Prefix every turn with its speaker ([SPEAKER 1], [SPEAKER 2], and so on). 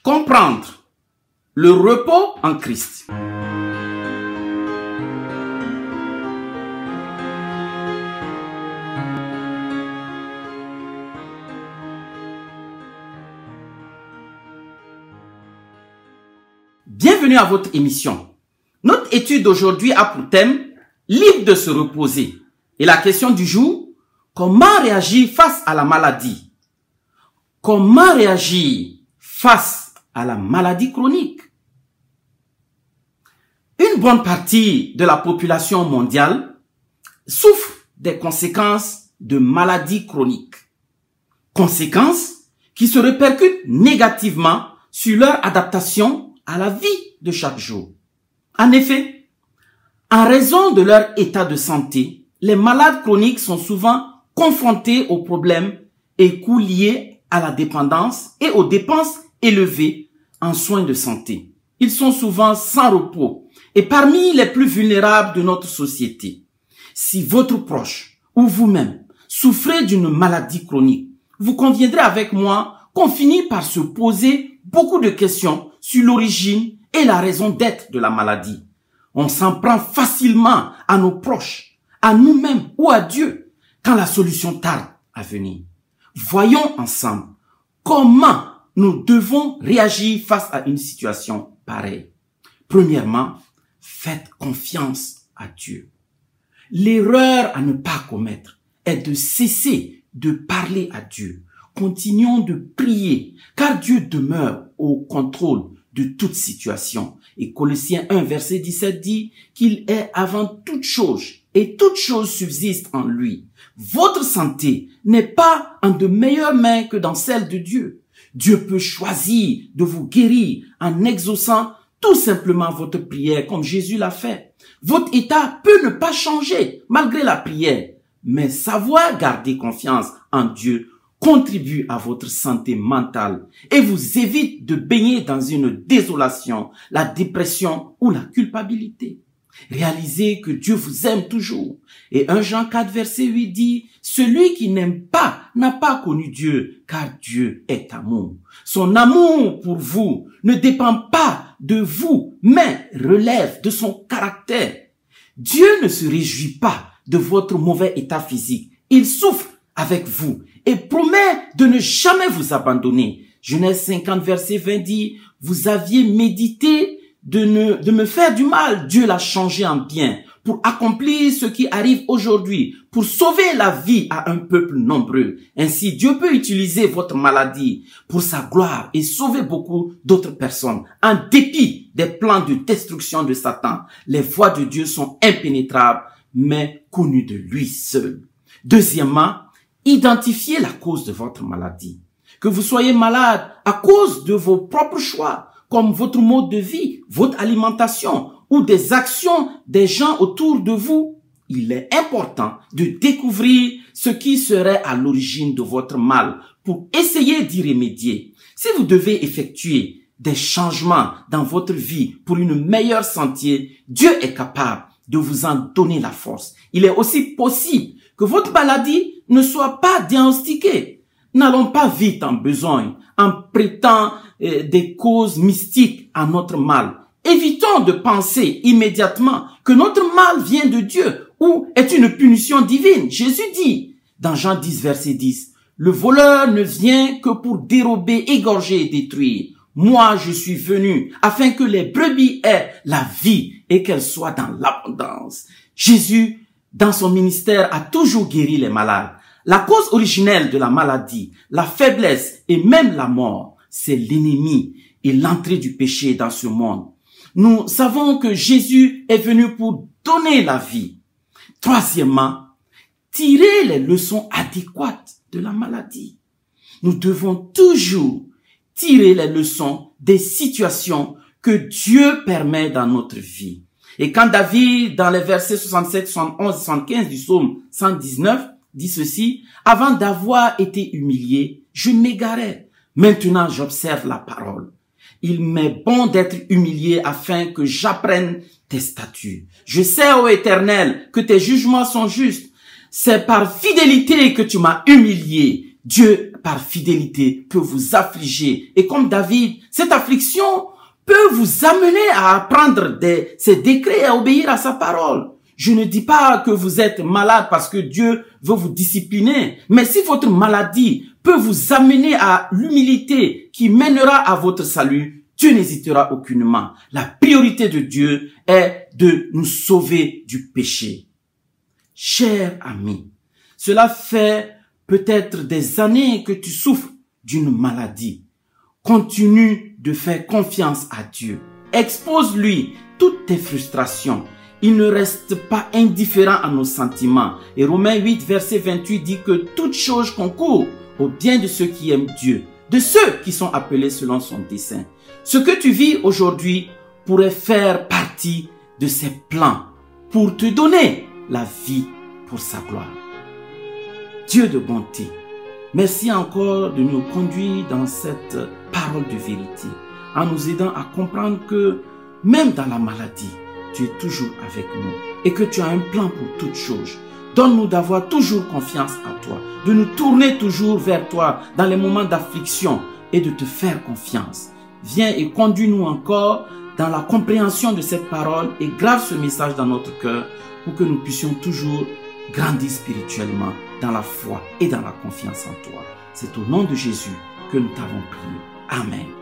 [SPEAKER 1] Comprendre le repos en Christ. Bienvenue à votre émission. Notre étude d'aujourd'hui a pour thème « Libre de se reposer ». Et la question du jour, comment réagir face à la maladie? Comment réagir face à la maladie chronique? Une bonne partie de la population mondiale souffre des conséquences de maladies chroniques. Conséquences qui se répercutent négativement sur leur adaptation à la vie de chaque jour. En effet, en raison de leur état de santé, les malades chroniques sont souvent confrontés aux problèmes et coûts liés à la dépendance et aux dépenses élevées en soins de santé. Ils sont souvent sans repos et parmi les plus vulnérables de notre société. Si votre proche ou vous-même souffrez d'une maladie chronique, vous conviendrez avec moi qu'on finit par se poser beaucoup de questions sur l'origine et la raison d'être de la maladie. On s'en prend facilement à nos proches, à nous-mêmes ou à Dieu quand la solution tarde à venir. Voyons ensemble comment nous devons réagir face à une situation pareille. Premièrement, faites confiance à Dieu. L'erreur à ne pas commettre est de cesser de parler à Dieu. Continuons de prier, car Dieu demeure au contrôle de toute situation. Et Colossiens 1, verset 17 dit qu'il est avant toute chose et toute chose subsiste en lui. Votre santé n'est pas en de meilleures mains que dans celle de Dieu. Dieu peut choisir de vous guérir en exaucant tout simplement votre prière comme Jésus l'a fait. Votre état peut ne pas changer malgré la prière, mais savoir garder confiance en Dieu contribue à votre santé mentale et vous évite de baigner dans une désolation, la dépression ou la culpabilité. Réalisez que Dieu vous aime toujours. Et 1 Jean 4, verset 8 dit, « Celui qui n'aime pas n'a pas connu Dieu, car Dieu est amour. » Son amour pour vous ne dépend pas de vous, mais relève de son caractère. Dieu ne se réjouit pas de votre mauvais état physique. Il souffre avec vous et promet de ne jamais vous abandonner. Genèse 50, verset 20 dit, « Vous aviez médité de me faire du mal. Dieu l'a changé en bien pour accomplir ce qui arrive aujourd'hui, pour sauver la vie à un peuple nombreux. Ainsi, Dieu peut utiliser votre maladie pour sa gloire et sauver beaucoup d'autres personnes. En dépit des plans de destruction de Satan, les voies de Dieu sont impénétrables, mais connues de lui seul. Deuxièmement, identifiez la cause de votre maladie. Que vous soyez malade à cause de vos propres choix, comme votre mode de vie, votre alimentation ou des actions des gens autour de vous, il est important de découvrir ce qui serait à l'origine de votre mal pour essayer d'y remédier. Si vous devez effectuer des changements dans votre vie pour une meilleure santé, Dieu est capable de vous en donner la force. Il est aussi possible que votre maladie ne soit pas diagnostiquée. N'allons pas vite en besogne, en prêtant des causes mystiques à notre mal. Évitons de penser immédiatement que notre mal vient de Dieu ou est une punition divine. Jésus dit, dans Jean 10, verset 10, « Le voleur ne vient que pour dérober, égorger et détruire. Moi, je suis venu afin que les brebis aient la vie et qu'elles soient dans l'abondance. » Jésus, dans son ministère, a toujours guéri les malades. La cause originelle de la maladie, la faiblesse et même la mort, c'est l'ennemi et l'entrée du péché dans ce monde. Nous savons que Jésus est venu pour donner la vie. Troisièmement, tirer les leçons adéquates de la maladie. Nous devons toujours tirer les leçons des situations que Dieu permet dans notre vie. Et quand David, dans les versets 67, 71 et 75 du psaume 119, dit ceci, « Avant d'avoir été humilié, je m'égarais. Maintenant, j'observe la parole. Il m'est bon d'être humilié afin que j'apprenne tes statuts. Je sais, ô Éternel, que tes jugements sont justes. C'est par fidélité que tu m'as humilié. Dieu, par fidélité, peut vous affliger. Et comme David, cette affliction peut vous amener à apprendre ses décrets et à obéir à sa parole. Je ne dis pas que vous êtes malade parce que Dieu veut vous discipliner. Mais si votre maladie peut vous amener à l'humilité qui mènera à votre salut, Dieu n'hésitera aucunement. La priorité de Dieu est de nous sauver du péché. Cher ami, cela fait peut-être des années que tu souffres d'une maladie. Continue de faire confiance à Dieu. Expose-lui toutes tes frustrations. Il ne reste pas indifférent à nos sentiments. Et Romains 8, verset 28 dit que toute chose concourt au bien de ceux qui aiment Dieu, de ceux qui sont appelés selon son dessein. Ce que tu vis aujourd'hui pourrait faire partie de ses plans pour te donner la vie pour sa gloire. Dieu de bonté, merci encore de nous conduire dans cette parole de vérité, en nous aidant à comprendre que même dans la maladie, tu es toujours avec nous et que tu as un plan pour toutes choses. Donne-nous d'avoir toujours confiance en toi, de nous tourner toujours vers toi dans les moments d'affliction et de te faire confiance. Viens et conduis-nous encore dans la compréhension de cette parole et grave ce message dans notre cœur pour que nous puissions toujours grandir spirituellement dans la foi et dans la confiance en toi. C'est au nom de Jésus que nous t'avons prié. Amen.